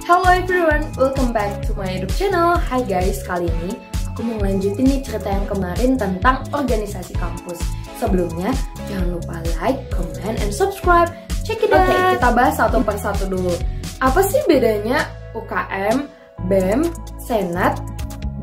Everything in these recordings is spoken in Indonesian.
Hello everyone, welcome back to my YouTube channel. Hai guys, kali ini aku mau lanjutin nih cerita yang kemarin tentang organisasi kampus. Sebelumnya, jangan lupa like, comment, and subscribe. Check it out. Oke, kita bahas satu persatu dulu. Apa sih bedanya UKM, BEM, Senat,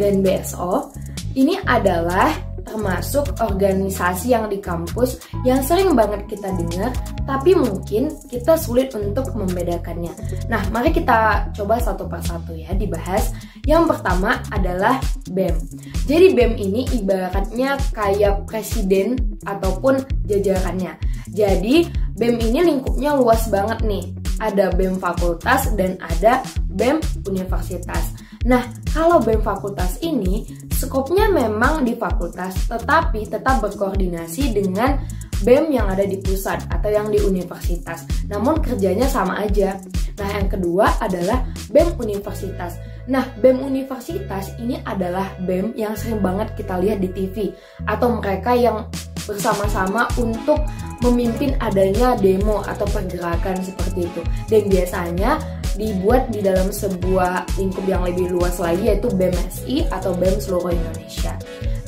dan BSO? Ini adalah termasuk organisasi yang di kampus yang sering banget kita dengar, tapi mungkin kita sulit untuk membedakannya. Nah, mari kita coba satu persatu ya dibahas. Yang pertama adalah BEM. Jadi BEM ini ibaratnya kayak presiden ataupun jajarannya. Jadi BEM ini lingkupnya luas banget nih. Ada BEM fakultas dan ada BEM universitas. Nah, kalau BEM fakultas ini skopnya memang di fakultas, tetapi tetap berkoordinasi dengan BEM yang ada di pusat atau yang di universitas. Namun kerjanya sama aja. Nah, yang kedua adalah BEM universitas. Nah, BEM universitas ini adalah BEM yang sering banget kita lihat di TV atau mereka yang bersama-sama untuk memimpin adanya demo atau pergerakan seperti itu. Dan biasanya dibuat di dalam sebuah lingkup yang lebih luas lagi, yaitu BEMSI atau BEM seluruh Indonesia.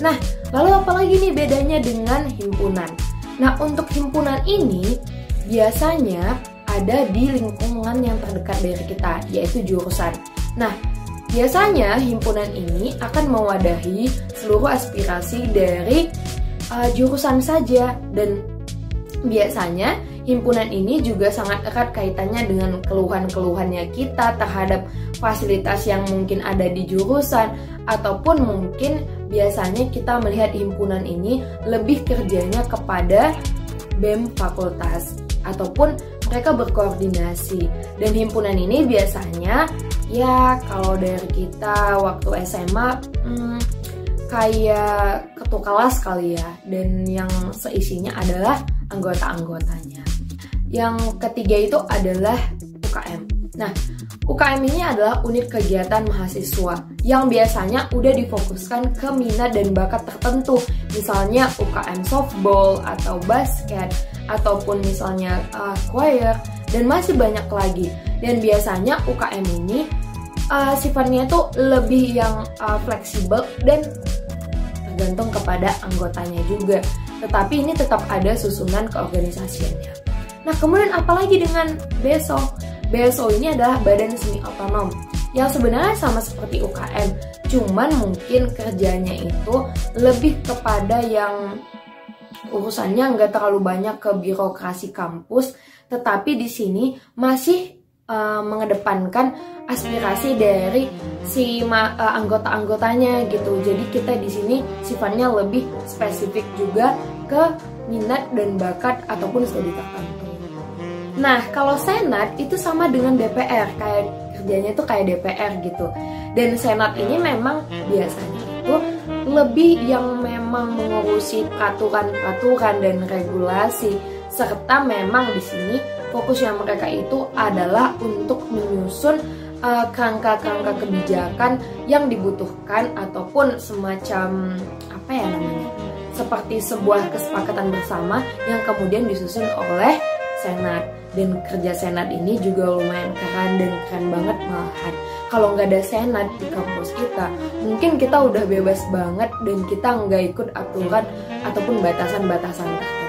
Nah, lalu apa lagi nih bedanya dengan himpunan? Nah, untuk himpunan ini biasanya ada di lingkungan yang terdekat dari kita, yaitu jurusan. Nah, biasanya himpunan ini akan mewadahi seluruh aspirasi dari jurusan saja, dan biasanya himpunan ini juga sangat erat kaitannya dengan keluhan-keluhannya kita terhadap fasilitas yang mungkin ada di jurusan, ataupun mungkin biasanya kita melihat himpunan ini lebih kerjanya kepada BEM fakultas ataupun mereka berkoordinasi. Dan himpunan ini biasanya ya kalau dari kita waktu SMA kayak ketua kelas kali ya, dan yang seisinya adalah anggota-anggotanya. Yang ketiga itu adalah UKM. Nah, UKM ini adalah unit kegiatan mahasiswa yang biasanya udah difokuskan ke minat dan bakat tertentu. Misalnya UKM softball atau basket, ataupun misalnya choir, dan masih banyak lagi. Dan biasanya UKM ini sifatnya itu lebih yang fleksibel dan tergantung kepada anggotanya juga. Tetapi ini tetap ada susunan keorganisasiannya. Nah, kemudian apalagi dengan BSO? BSO ini adalah badan semi otonom yang sebenarnya sama seperti UKM, cuman mungkin kerjanya itu lebih kepada yang urusannya nggak terlalu banyak ke birokrasi kampus, tetapi di sini masih mengedepankan aspirasi dari si anggota-anggotanya gitu. Jadi kita di sini sifatnya lebih spesifik juga ke minat dan bakat ataupun studi tertentu. Nah, kalau Senat itu sama dengan DPR, kayak kerjanya itu kayak DPR gitu. Dan Senat ini memang biasanya itu lebih yang memang mengurusi peraturan dan regulasi, serta memang di sini fokusnya mereka itu adalah untuk menyusun kerangka-kerangka kebijakan yang dibutuhkan, ataupun semacam apa ya namanya, seperti sebuah kesepakatan bersama yang kemudian disusun oleh Senat. Dan kerja Senat ini juga lumayan keren dan keren banget malahan. Kalau nggak ada Senat di kampus kita, mungkin kita udah bebas banget dan kita nggak ikut aturan ataupun batasan-batasan tertentu.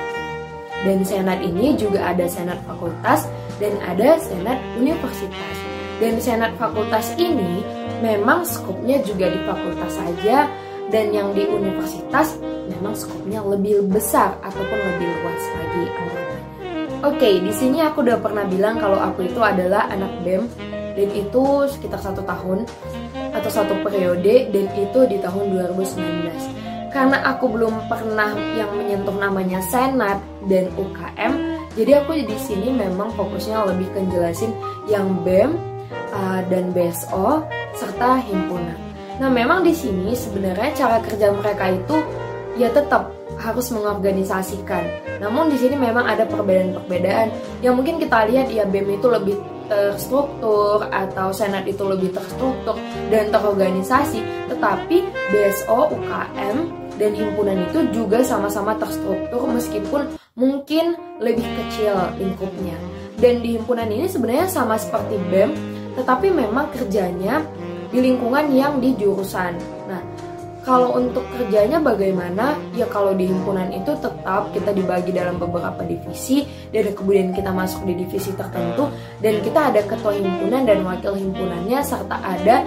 Dan Senat ini juga ada Senat fakultas dan ada Senat universitas. Dan Senat fakultas ini memang skopnya juga di fakultas saja, dan yang di universitas memang skopnya lebih besar ataupun lebih luas lagi anggotanya. Oke, di sini aku udah pernah bilang kalau aku itu adalah anak BEM, dan itu sekitar 1 tahun atau 1 periode, dan itu di tahun 2019. Karena aku belum pernah yang menyentuh namanya Senat dan UKM, jadi aku di sini memang fokusnya lebih ke jelasin yang BEM dan BSO serta himpunan. Nah, memang di sini sebenarnya cara kerja mereka itu ya tetap harus mengorganisasikan. Namun di sini memang ada perbedaan-perbedaan yang mungkin kita lihat ya, BEM itu lebih terstruktur atau Senat itu lebih terstruktur dan terorganisasi, tetapi BSO, UKM, dan himpunan itu juga sama-sama terstruktur meskipun mungkin lebih kecil lingkupnya. Dan di himpunan ini sebenarnya sama seperti BEM, tetapi memang kerjanya di lingkungan yang di jurusan. Nah, kalau untuk kerjanya bagaimana? Ya kalau di himpunan itu tetap kita dibagi dalam beberapa divisi, dan kemudian kita masuk di divisi tertentu, dan kita ada ketua himpunan dan wakil himpunannya, serta ada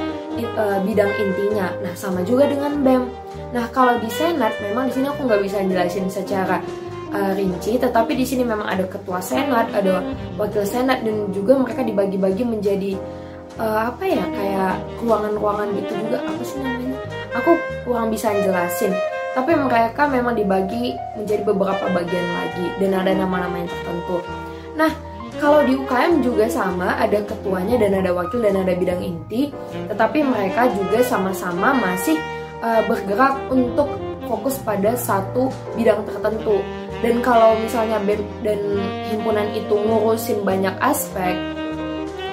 bidang intinya. Nah, sama juga dengan BEM. Nah, kalau di senat memang di sini aku nggak bisa jelasin secara rinci, tetapi di sini memang ada ketua senat, ada wakil senat, dan juga mereka dibagi-bagi menjadi kayak ruangan-ruangan gitu juga, apa sih namanya? Aku kurang bisa jelasin. Tapi mereka memang dibagi menjadi beberapa bagian lagi dan ada nama-nama yang tertentu. Nah, kalau di UKM juga sama, ada ketuanya dan ada wakil dan ada bidang inti, tetapi mereka juga sama-sama masih bergerak untuk fokus pada satu bidang tertentu. Dan kalau misalnya BEM dan himpunan itu ngurusin banyak aspek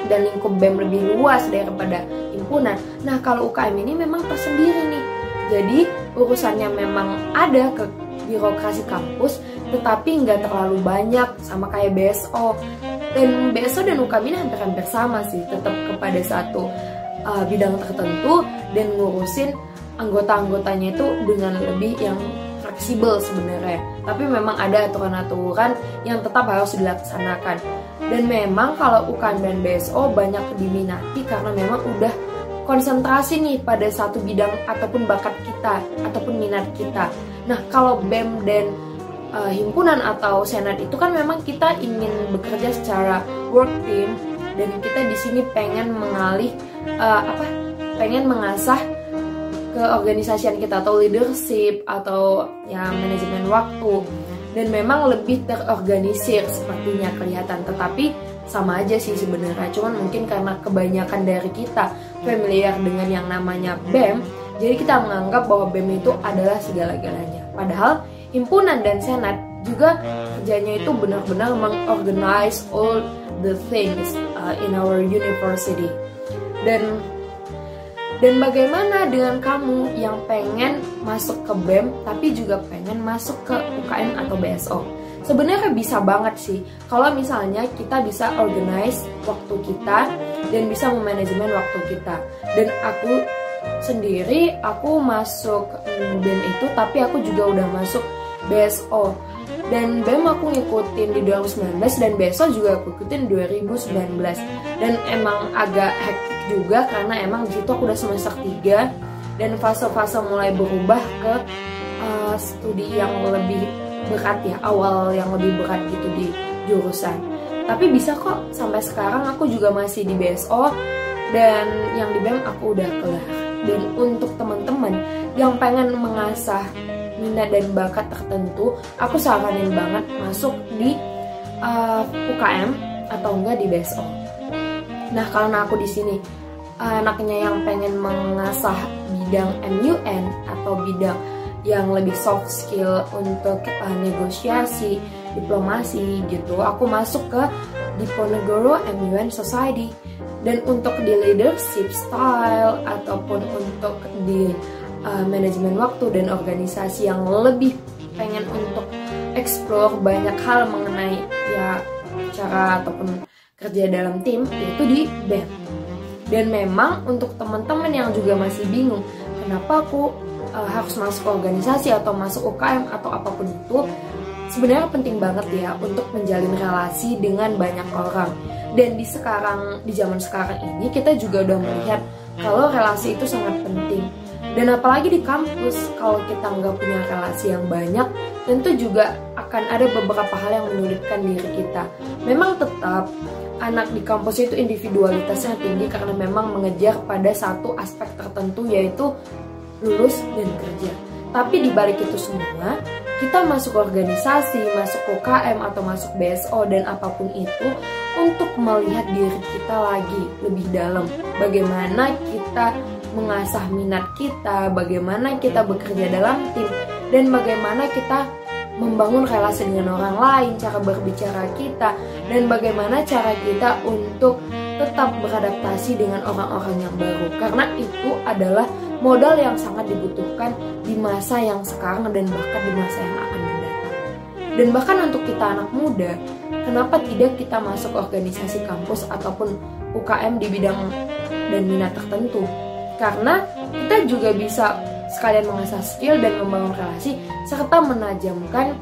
dan lingkup BEM lebih luas daripada himpunan, nah kalau UKM ini memang tersendiri nih. Jadi urusannya memang ada ke birokrasi kampus, tetapi nggak terlalu banyak sama kayak BSO. Dan BSO dan UKM ini hampir-hampir sama sih, tetap kepada satu bidang tertentu dan ngurusin anggota-anggotanya itu dengan lebih yang fleksibel sebenarnya. Tapi memang ada aturan-aturan yang tetap harus dilaksanakan. Dan memang kalau UKM dan BSO banyak diminati karena memang udah konsentrasi nih pada satu bidang ataupun bakat kita ataupun minat kita. Nah, kalau BEM dan himpunan atau senat itu kan memang kita ingin bekerja secara work team, dan kita di sini pengen pengen mengasah keorganisasian kita atau leadership atau ya manajemen waktu, dan memang lebih terorganisir sepertinya kelihatan, tetapi sama aja sih sebenarnya. Cuman mungkin karena kebanyakan dari kita familiar dengan yang namanya BEM, jadi kita menganggap bahwa BEM itu adalah segala-galanya. Padahal himpunan dan senat juga kerjanya itu benar-benar mengorganize all the things in our university. Dan bagaimana dengan kamu yang pengen masuk ke BEM tapi juga pengen masuk ke UKM atau BSO? Sebenarnya bisa banget sih kalau misalnya kita bisa organize waktu kita dan bisa memanajemen waktu kita. Dan aku sendiri, aku masuk BEM itu, tapi aku juga udah masuk BSO. Dan BEM aku ngikutin di 2019 dan BSO juga aku ikutin 2019. Dan emang agak hektik juga karena emang di situ aku udah semester 3 dan fase-fase mulai berubah ke studi yang lebih berat ya, awal yang lebih berat gitu di jurusan. Tapi bisa kok sampai sekarang aku juga masih di BSO, dan yang di BEM aku udah kelar. Dan untuk teman-teman yang pengen mengasah minat dan bakat tertentu, aku saranin banget masuk di UKM atau enggak di BSO. Nah, karena aku di sini anaknya yang pengen mengasah bidang MUN atau bidang yang lebih soft skill untuk negosiasi, diplomasi gitu, aku masuk ke Diponegoro MUN Society. Dan untuk di leadership style ataupun untuk di manajemen waktu dan organisasi yang lebih pengen untuk explore banyak hal mengenai ya cara ataupun kerja dalam tim, yaitu di BEM. Dan memang untuk teman-teman yang juga masih bingung kenapa aku harus masuk organisasi atau masuk UKM atau apapun itu, sebenarnya penting banget ya untuk menjalin relasi dengan banyak orang. Dan di zaman sekarang ini kita juga udah melihat kalau relasi itu sangat penting. Dan apalagi di kampus, kalau kita nggak punya relasi yang banyak, tentu juga akan ada beberapa hal yang menyulitkan diri kita. Memang tetap anak di kampus itu individualitasnya tinggi karena memang mengejar pada satu aspek tertentu, yaitu lulus dan kerja. Tapi di balik itu semua, kita masuk organisasi, masuk UKM atau masuk BSO dan apapun itu untuk melihat diri kita lagi lebih dalam. Bagaimana kita mengasah minat kita, bagaimana kita bekerja dalam tim, dan bagaimana kita membangun relasi dengan orang lain, cara berbicara kita, dan bagaimana cara kita untuk tetap beradaptasi dengan orang-orang yang baru. Karena itu adalah modal yang sangat dibutuhkan di masa yang sekarang dan bahkan di masa yang akan mendatang. Dan bahkan untuk kita anak muda, kenapa tidak kita masuk organisasi kampus ataupun UKM di bidang dan minat tertentu? Karena kita juga bisa sekalian mengasah skill dan membangun relasi serta menajamkan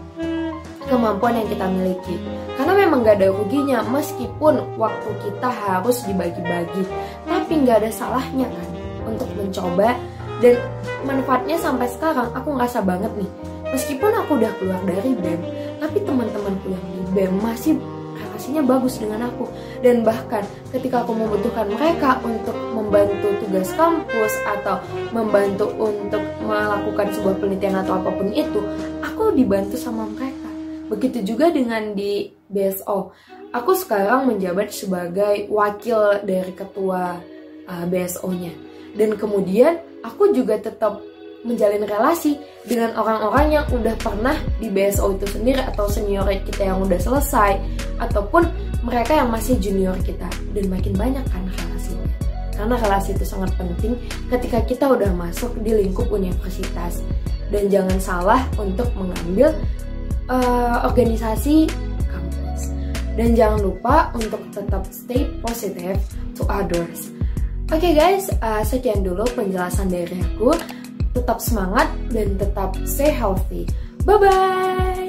kemampuan yang kita miliki. Karena memang gak ada ruginya meskipun waktu kita harus dibagi-bagi, tapi gak ada salahnya kan untuk mencoba. Dan manfaatnya sampai sekarang aku ngerasa banget nih, meskipun aku udah keluar dari BEM, tapi teman-temanku yang di BEM masih relasinya bagus dengan aku. Dan bahkan ketika aku membutuhkan mereka untuk membantu tugas kampus atau membantu untuk melakukan sebuah penelitian atau apapun itu, aku dibantu sama mereka. Begitu juga dengan di BSO. Aku sekarang menjabat sebagai wakil dari ketua BSO-nya. Dan kemudian aku juga tetap menjalin relasi dengan orang-orang yang udah pernah di BSO itu sendiri, atau senior kita yang udah selesai, ataupun mereka yang masih junior kita. Dan makin banyak kan relasinya. Karena relasi itu sangat penting ketika kita udah masuk di lingkup universitas. Dan jangan salah untuk mengambil organisasi kampus. Dan jangan lupa untuk tetap stay positive to others. Oke guys, sekian dulu penjelasan dari aku. Tetap semangat dan tetap stay healthy. Bye-bye!